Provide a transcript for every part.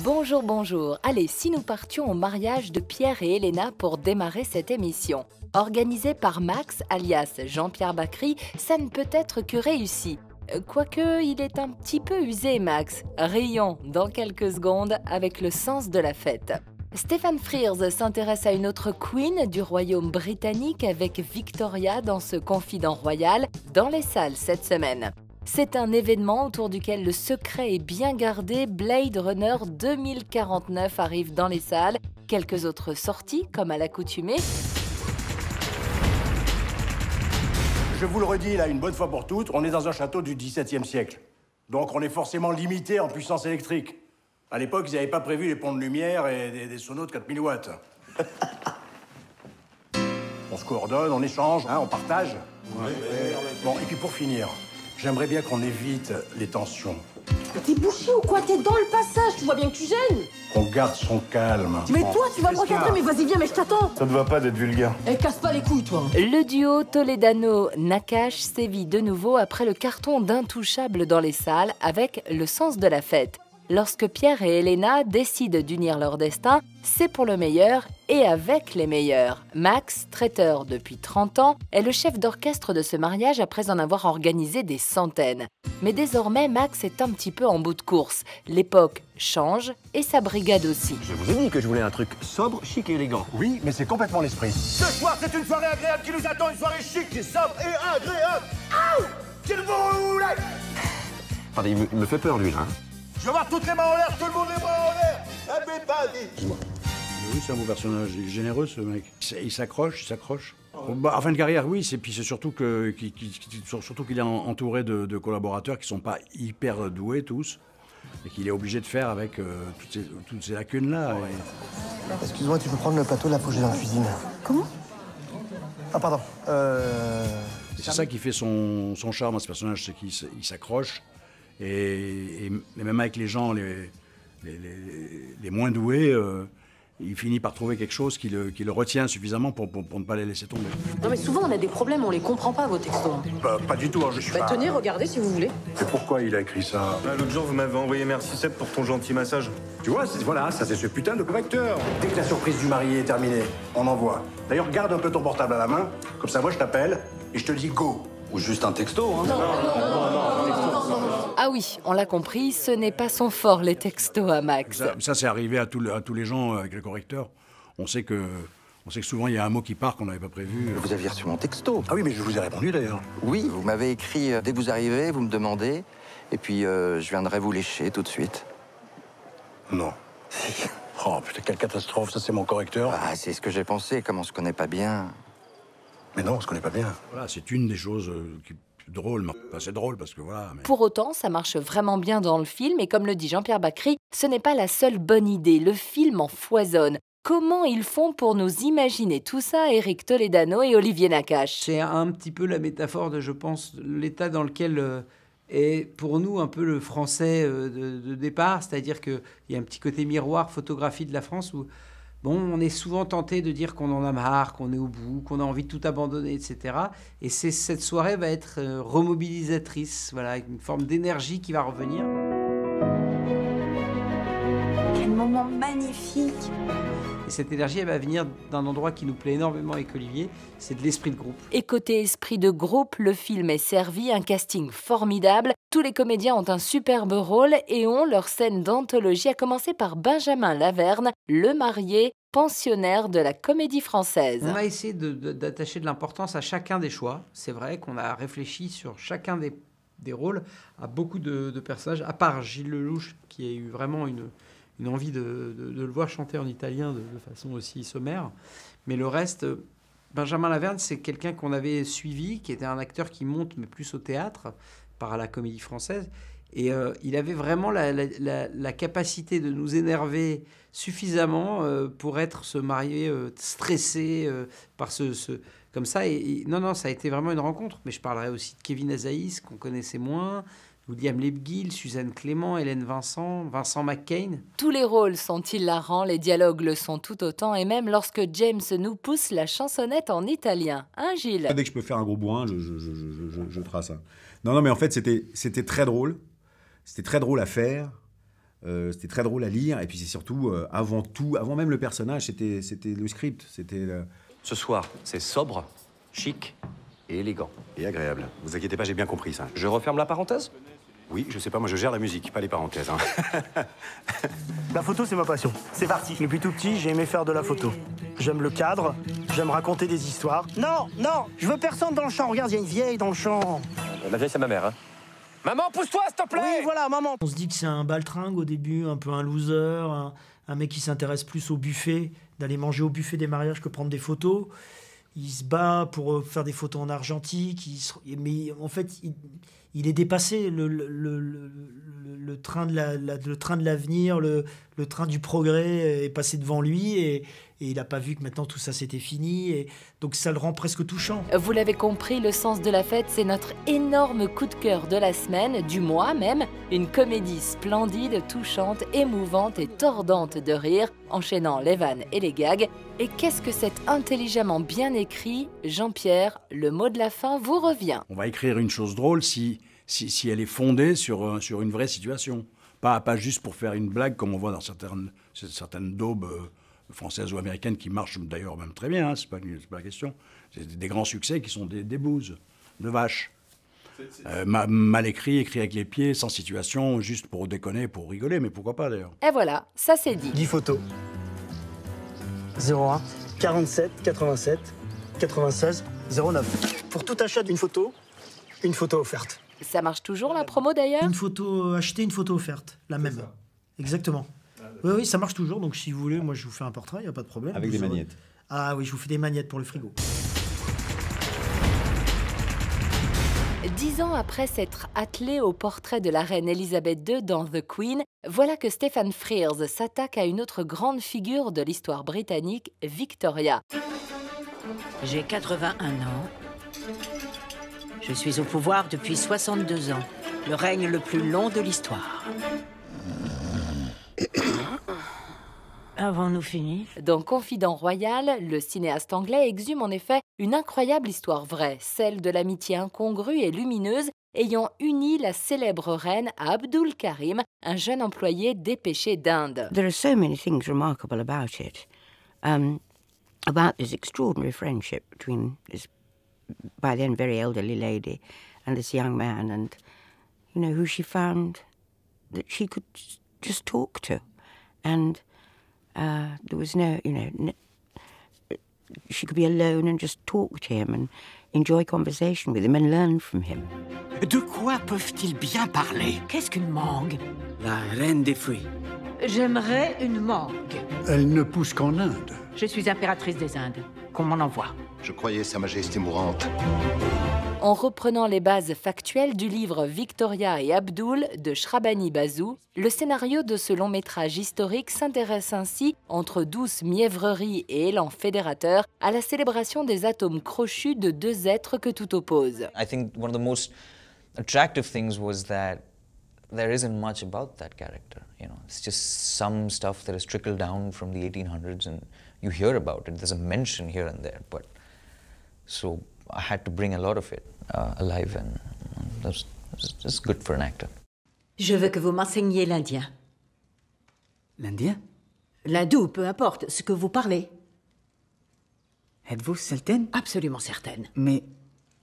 Bonjour, bonjour. Allez, si nous partions au mariage de Pierre et Elena pour démarrer cette émission. Organisée par Max, alias Jean-Pierre Bacry, ça ne peut être que réussi. Quoique, il est un petit peu usé, Max. Rions dans quelques secondes avec le sens de la fête. Stephen Frears s'intéresse à une autre queen du royaume britannique avec Victoria dans ce Confident Royal dans les salles cette semaine. C'est un événement autour duquel le secret est bien gardé. Blade Runner 2049 arrive dans les salles. Quelques autres sorties, comme à l'accoutumée. Je vous le redis là, une bonne fois pour toutes, on est dans un château du XVIIe siècle. Donc on est forcément limité en puissance électrique. À l'époque, ils n'avaient pas prévu les ponts de lumière et des sonos de 4000 watts. On se coordonne, on échange, hein, on partage. Ouais. Bon, et puis pour finir, j'aimerais bien qu'on évite les tensions. T'es bouché ou quoi? T'es dans le passage, tu vois bien que tu gênes. Qu'on garde son calme. Mais toi, tu vas me recadrer, mais vas-y, viens, mais je t'attends. Ça te va pas d'être vulgaire. Eh, casse pas les couilles, toi. Le duo Toledano-Nakache sévit de nouveau après le carton d'Intouchables dans les salles avec Le sens de la fête. Lorsque Pierre et Elena décident d'unir leur destin, c'est pour le meilleur et avec les meilleurs. Max, traiteur depuis 30 ans, est le chef d'orchestre de ce mariage après en avoir organisé des centaines. Mais désormais, Max est un petit peu en bout de course. L'époque change et sa brigade aussi. Je vous ai dit que je voulais un truc sobre, chic et élégant. Oui, mais c'est complètement l'esprit. Ce soir, c'est une soirée agréable qui nous attend, une soirée chic, sobre et agréable. Aouh! Qu'il vous voulez! Attendez, il me fait peur, lui, là. Hein. Je veux voir toutes les mains en l'air, tout le monde les bras en l'air. Everybody! Oui, c'est un beau personnage. Il est généreux, ce mec. Il s'accroche, il s'accroche. En fin de carrière, oui, puis c'est surtout qu'il est entouré de collaborateurs qui ne sont pas hyper doués tous, et qu'il est obligé de faire avec toutes ces lacunes-là. Excuse-moi, tu peux prendre le plateau, là, faut que j'aille dans la cuisine. Comment? Ah, pardon. C'est ça qui fait son charme à ce personnage, c'est qu'il s'accroche, et même avec les gens les moins doués, il finit par trouver quelque chose qui le retient suffisamment pour ne pas les laisser tomber. Non, mais souvent, on a des problèmes, on les comprend pas, vos textos. Pas du tout, hein, je suis pas... Tenez, regardez si vous voulez. Mais pourquoi il a écrit ça? L'autre jour, vous m'avez envoyé merci Seb pour ton gentil massage. Tu vois, voilà, ça c'est ce putain de correcteur. Dès que la surprise du marié est terminée, on envoie. D'ailleurs, garde un peu ton portable à la main, comme ça moi je t'appelle et je te dis go. Ou juste un texto, hein. Ah oui, on l'a compris, ce n'est pas son fort, les textos à Max. Ça c'est arrivé à tous les gens avec le correcteur. On sait que souvent il y a un mot qui part qu'on n'avait pas prévu. Vous aviez reçu mon texto. Ah oui, mais je vous ai répondu d'ailleurs. Oui, vous m'avez écrit dès que vous arrivez, vous me demandez, et puis je viendrai vous lécher tout de suite. Non. Oh putain, quelle catastrophe, ça c'est mon correcteur. Ah, c'est ce que j'ai pensé, comme on se connaît pas bien. Mais non, on se connaît pas bien. Voilà, c'est une des choses qui est drôle. Enfin, c'est drôle parce que voilà. Mais... Pour autant, ça marche vraiment bien dans le film et comme le dit Jean-Pierre Bacry, ce n'est pas la seule bonne idée. Le film en foisonne. Comment ils font pour nous imaginer tout ça, Éric Toledano et Olivier Nakache? C'est un petit peu la métaphore de, je pense, l'état dans lequel est pour nous un peu le français de départ. C'est-à-dire qu'il y a un petit côté miroir, photographie de la France où bon, on est souvent tenté de dire qu'on en a marre, qu'on est au bout, qu'on a envie de tout abandonner, etc. Et cette soirée va être remobilisatrice, voilà, avec une forme d'énergie qui va revenir. Quel moment magnifique! Et cette énergie, elle va venir d'un endroit qui nous plaît énormément avec Olivier, c'est de l'esprit de groupe. Et côté esprit de groupe, le film est servi, un casting formidable. Tous les comédiens ont un superbe rôle et ont leur scène d'anthologie, à commencer par Benjamin Laverne, le marié, pensionnaire de la Comédie Française. On a essayé d'attacher de l'importance à chacun des choix. C'est vrai qu'on a réfléchi sur chacun des rôles, à beaucoup de personnages, à part Gilles Lelouch, qui a eu vraiment une envie de le voir chanter en italien de façon aussi sommaire. Mais le reste, Benjamin Laverne, c'est quelqu'un qu'on avait suivi, qui était un acteur qui monte, mais plus au théâtre, par la Comédie Française. Et il avait vraiment la capacité de nous énerver suffisamment pour être ce marié stressé par comme ça. Non, ça a été vraiment une rencontre. Mais je parlerai aussi de Kevin Azaïs, qu'on connaissait moins, William Lebguil, Suzanne Clément, Hélène Vincent, Vincent McCain. Tous les rôles sont hilarants, les dialogues le sont tout autant, et même lorsque James nous pousse la chansonnette en italien. Hein, Gilles? Dès que je peux faire un gros bourrin, je trace. Hein. Non, mais en fait, c'était très drôle. C'était très drôle à faire. C'était très drôle à lire. Et puis c'est surtout, avant même le personnage, c'était le script. Ce soir, c'est sobre, chic et élégant. Et agréable. Vous inquiétez pas, j'ai bien compris ça. Je referme la parenthèse? Oui, je sais pas, moi je gère la musique, pas les parenthèses. Hein. La photo, c'est ma passion. C'est parti. Depuis tout petit, j'ai aimé faire de la photo. J'aime le cadre, j'aime raconter des histoires. Non, non, je veux personne dans le champ. Regarde, il y a une vieille dans le champ. La vieille, c'est ma mère, hein. Maman, pousse-toi, s'il te plaît! Oui, voilà, maman. On se dit que c'est un baltringue au début, un peu un loser, un mec qui s'intéresse plus au buffet, d'aller manger au buffet des mariages que prendre des photos. Il se bat pour faire des photos en argentique, mais en fait, il est dépassé. Le train de l'avenir, le train du progrès est passé devant lui et il n'a pas vu que maintenant tout ça c'était fini. Et donc ça le rend presque touchant. Vous l'avez compris, Le Sens de la Fête, c'est notre énorme coup de cœur de la semaine, du mois même. Une comédie splendide, touchante, émouvante et tordante de rire, enchaînant les vannes et les gags. Et qu'est-ce que c'est intelligemment bien écrit? Jean-Pierre, le mot de la fin vous revient. On va écrire une chose drôle si elle est fondée sur une vraie situation. Pas juste pour faire une blague comme on voit dans certaines daubes françaises ou américaines qui marchent d'ailleurs même très bien, hein, c'est pas la question. C'est des grands succès qui sont des bouses, de vaches. Mal écrit avec les pieds, sans situation, juste pour déconner, pour rigoler, mais pourquoi pas d'ailleurs. Et voilà, ça c'est dit. 10 photos. 01 47 87 96 09. Pour tout achat d'une photo, une photo offerte. Ça marche toujours la promo d'ailleurs? Une photo achetée, une photo offerte, la même. Exactement. Oui, ça marche toujours, donc si vous voulez, moi je vous fais un portrait, il n'y a pas de problème. Avec des magnettes. Ah oui, je vous fais des magnettes pour le frigo. 10 ans après s'être attelé au portrait de la reine Elisabeth II dans The Queen, voilà que Stephen Frears s'attaque à une autre grande figure de l'histoire britannique, Victoria. J'ai 81 ans. Je suis au pouvoir depuis 62 ans. Le règne le plus long de l'histoire. Avons-nous fini? Dans Confident Royal, le cinéaste anglais exhume en effet une incroyable histoire vraie, celle de l'amitié incongrue et lumineuse ayant uni la célèbre reine à Abdul Karim, un jeune employé dépêché d'Inde. There are so many things remarkable about it. About this extraordinary friendship between this, by then very elderly lady, and this young man, and, you know, who she found that she could just talk to. And there was no, you know, she could be alone and just talk to him and enjoy conversation with him and learn from him. De quoi peuvent-ils bien parler? Qu'est-ce qu'une mangue? La reine des fruits. J'aimerais une mangue. Elle ne pousse qu'en Inde. Je suis impératrice des Indes. Qu'on m'en envoie. Je croyais Sa Majesté mourante. En reprenant les bases factuelles du livre Victoria et Abdul de Shrabani Bazou, le scénario de ce long métrage historique s'intéresse ainsi, entre douce mièvrerie et élan fédérateur, à la célébration des atomes crochus de deux êtres que tout oppose. I think one of the most attractive things was that there isn't much about that character. You know, it's just some stuff that has trickled down from the 1800s, and you hear about it. There's a mention here and there, but so I had to bring a lot of it alive, and that's just good for an actor. Je veux que vous m'enseigniez l'indien. L'indien? L'hindou, peu importe, ce que vous parlez. Êtes-vous certaine? Absolument certaine. Mais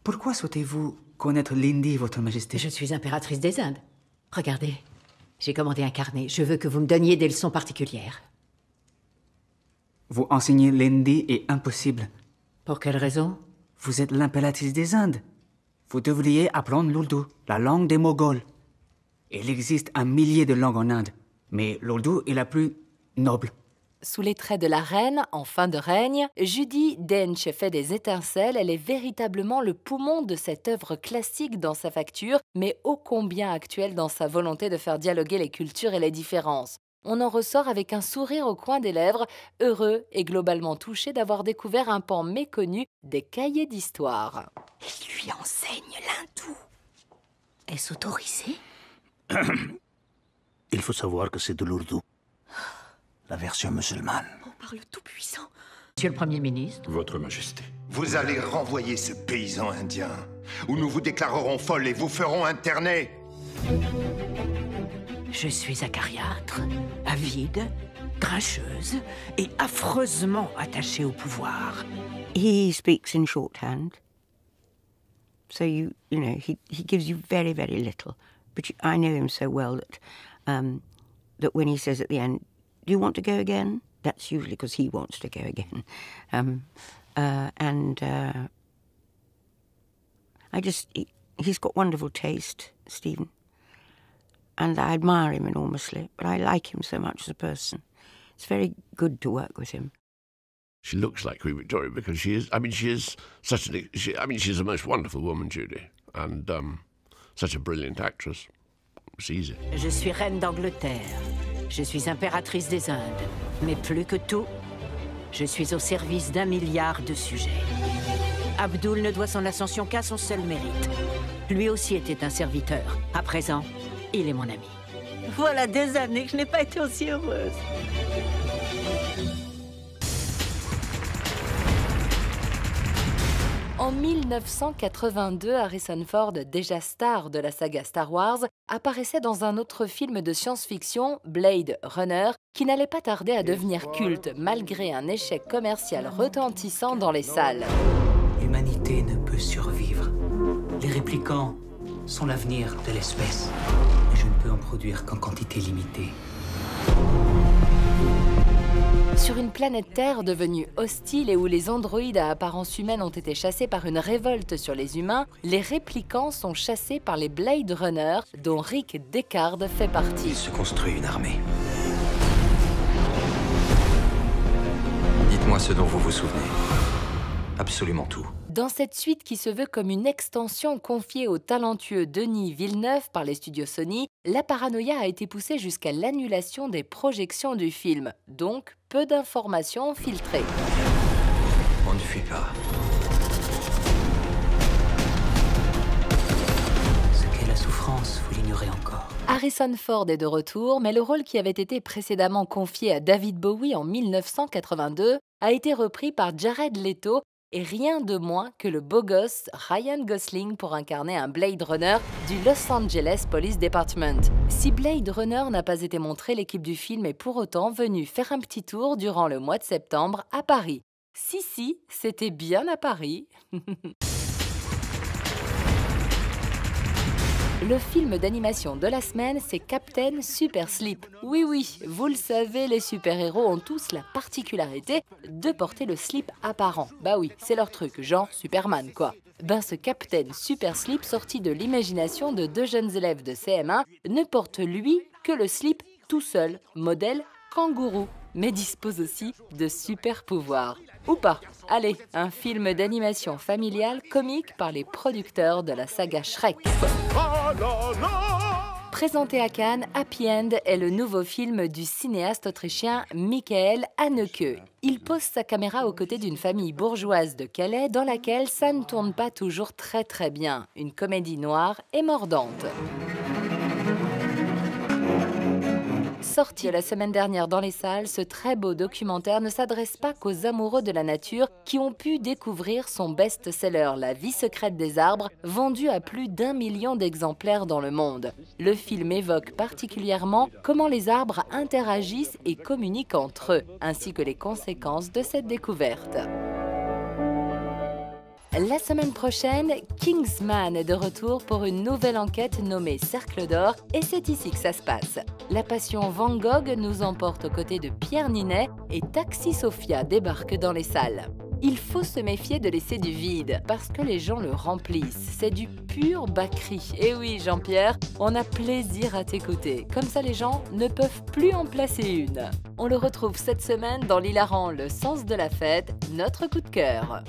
pourquoi souhaitez-vous connaître l'hindi, Votre Majesté? Je suis impératrice des Indes. Regardez, j'ai commandé un carnet. Je veux que vous me donniez des leçons particulières. Vous enseigner l'hindi est impossible. Pour quelle raison? Vous êtes l'impératrice des Indes. Vous devriez apprendre l'ourdou, la langue des Moghols. Il existe un millier de langues en Inde, mais l'ourdou est la plus noble. Sous les traits de la reine, en fin de règne, Judi Dench fait des étincelles. Elle est véritablement le poumon de cette œuvre classique dans sa facture, mais ô combien actuelle dans sa volonté de faire dialoguer les cultures et les différences. On en ressort avec un sourire au coin des lèvres, heureux et globalement touché d'avoir découvert un pan méconnu des cahiers d'histoire. Il lui enseigne l'hindou. Est-ce autorisé? Il faut savoir que c'est de l'ourdou. La version musulmane. Oh, par le Tout-Puissant. Monsieur le Premier ministre. Votre Majesté. Vous allez renvoyer ce paysan indien, ou nous vous déclarerons folle et vous ferons interner. Je suis acariâtre, avide, grincheuse et affreusement attachée au pouvoir. He speaks in shorthand. So you know, he gives you very, very little. But I know him so well that when he says at the end, "Do you want to go again?" That's usually because he wants to go again. He's got wonderful taste, Stephen. And I admire him enormously, but I like him so much as a person. It's very good to work with him. She looks like Queen Victoria because she is. I mean, she is such an. She's a most wonderful woman, Judy, and such a brilliant actress. It's easy. Je suis reine d'Angleterre. Je suis impératrice des Indes. Mais plus que tout, je suis au service d'1 milliard de sujets. Abdul ne doit son ascension qu'à son seul mérite. Lui aussi était un serviteur. À présent, il est mon ami. Voilà des années que je n'ai pas été aussi heureuse. En 1982, Harrison Ford, déjà star de la saga Star Wars, apparaissait dans un autre film de science-fiction, Blade Runner, qui n'allait pas tarder à devenir culte, malgré un échec commercial retentissant dans les salles. L'humanité ne peut survivre. Les réplicants sont l'avenir de l'espèce. Et je ne peux en produire qu'en quantité limitée. Sur une planète Terre devenue hostile et où les androïdes à apparence humaine ont été chassés par une révolte sur les humains, les réplicants sont chassés par les Blade Runner, dont Rick Deckard fait partie. Il se construit une armée. Dites-moi ce dont vous vous souvenez. Absolument tout. Dans cette suite qui se veut comme une extension confiée au talentueux Denis Villeneuve par les studios Sony, la paranoïa a été poussée jusqu'à l'annulation des projections du film, donc peu d'informations filtrées. On ne fuit pas. Ce qu'est la souffrance, vous l'ignorez encore. Harrison Ford est de retour, mais le rôle qui avait été précédemment confié à David Bowie en 1982 a été repris par Jared Leto, et rien de moins que le beau gosse Ryan Gosling pour incarner un Blade Runner du Los Angeles Police Department. Si Blade Runner n'a pas été montré, l'équipe du film est pour autant venue faire un petit tour durant le mois de septembre à Paris. Si, c'était bien à Paris. Le film d'animation de la semaine, c'est Captain Super Sleep. Oui, vous le savez, les super-héros ont tous la particularité de porter le slip apparent. Bah oui, c'est leur truc, genre Superman, quoi. Ce Captain Super Sleep, sorti de l'imagination de 2 jeunes élèves de CM1, ne porte, lui, que le slip tout seul, modèle kangourou, mais dispose aussi de super pouvoirs. Ou pas. Allez, un film d'animation familiale comique par les producteurs de la saga Shrek. Présenté à Cannes, Happy End est le nouveau film du cinéaste autrichien Michael Haneke. Il pose sa caméra aux côtés d'une famille bourgeoise de Calais dans laquelle ça ne tourne pas toujours très bien. Une comédie noire et mordante. Sorti la semaine dernière dans les salles, ce très beau documentaire ne s'adresse pas qu'aux amoureux de la nature qui ont pu découvrir son best-seller La vie secrète des arbres, vendu à plus d'1 million d'exemplaires dans le monde. Le film évoque particulièrement comment les arbres interagissent et communiquent entre eux, ainsi que les conséquences de cette découverte. La semaine prochaine, Kingsman est de retour pour une nouvelle enquête nommée Cercle d'Or, et c'est ici que ça se passe. La passion Van Gogh nous emporte aux côtés de Pierre Ninet et Taxi Sophia débarque dans les salles. Il faut se méfier de laisser du vide, parce que les gens le remplissent. C'est du pur Bacri. Et oui, Jean-Pierre, on a plaisir à t'écouter. Comme ça, les gens ne peuvent plus en placer une. On le retrouve cette semaine dans l'hilarant Le sens de la fête, notre coup de cœur.